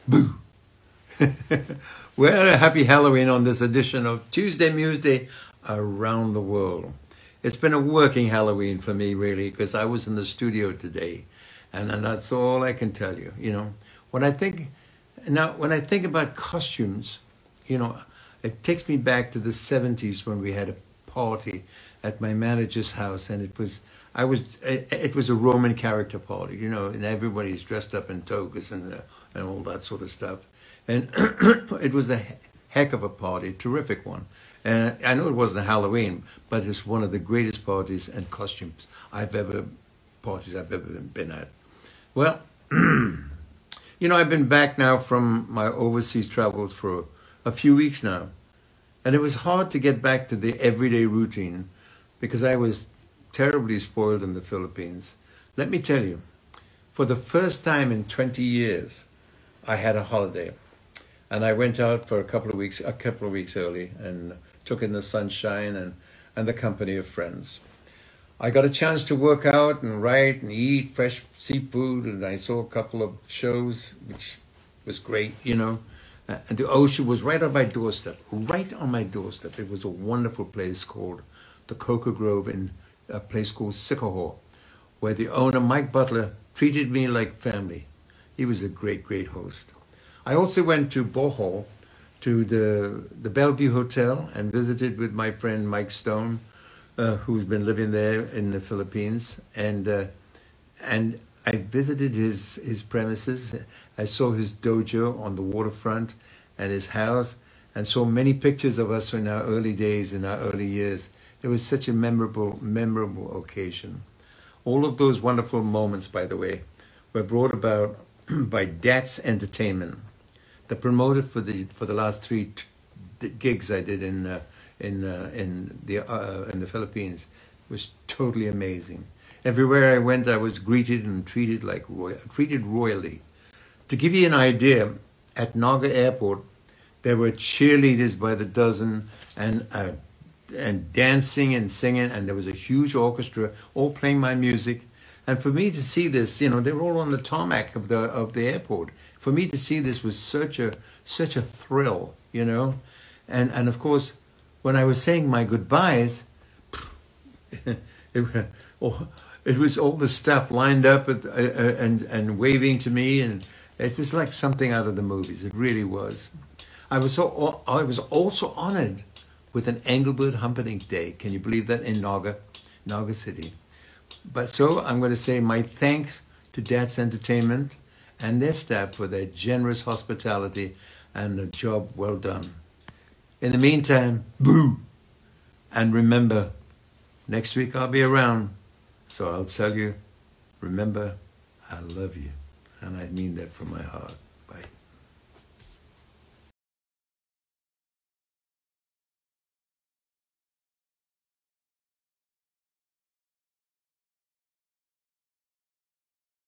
Boo! Well, happy Halloween on this edition of Tuesday Museday around the world. It's been a working Halloween for me, really, because I was in the studio today, and that's all I can tell you. You know, when I think about costumes, you know, it takes me back to the 70s when we had a party at my manager's house, and it was a Roman character party, you know, and everybody's dressed up in togas and all that sort of stuff. And it was a heck of a party, a terrific one. And I know it wasn't Halloween, but it's one of the greatest parties and costumes I've ever been at. Well, you know, I've been back now from my overseas travels for a few weeks now. And it was hard to get back to the everyday routine because I was terribly spoiled in the Philippines. Let me tell you, for the first time in 20 years, I had a holiday. And I went out for a couple of weeks early, and took in the sunshine and the company of friends. I got a chance to work out and write and eat fresh seafood, and I saw a couple of shows, which was great, you know. And the ocean was right on my doorstep, right on my doorstep. It was a wonderful place called the Cocoa Grove in a place called Sycamore, where the owner, Mike Butler, treated me like family. He was a great, great host. I also went to Bohol, to the Bellevue Hotel, and visited with my friend Mike Stone, who's been living there in the Philippines. And I visited his premises. I saw his dojo on the waterfront and his house, and saw many pictures of us in our early days, in our early years. It was such a memorable occasion. All of those wonderful moments, by the way, were brought about by DATS Entertainment, the promoter for the last three gigs I did in the Philippines. It was totally amazing. Everywhere I went, I was greeted and treated royally. To give you an idea, at Naga Airport, there were cheerleaders by the dozen, and dancing and singing, and there was a huge orchestra all playing my music. And for me to see this, you know, they were all on the tarmac of the airport. For me to see this was such a thrill, you know. And of course, when I was saying my goodbyes, it was all the staff lined up and waving to me, and it was like something out of the movies. It really was. I was also honored with an Engelbert Humperdinck Day. Can you believe that, in Naga City? But so I'm going to say my thanks to DATS Entertainment and their staff for their generous hospitality and a job well done. In the meantime, boo! And remember, next week I'll be around, so I'll tell you, remember, I love you. And I mean that from my heart. Bye.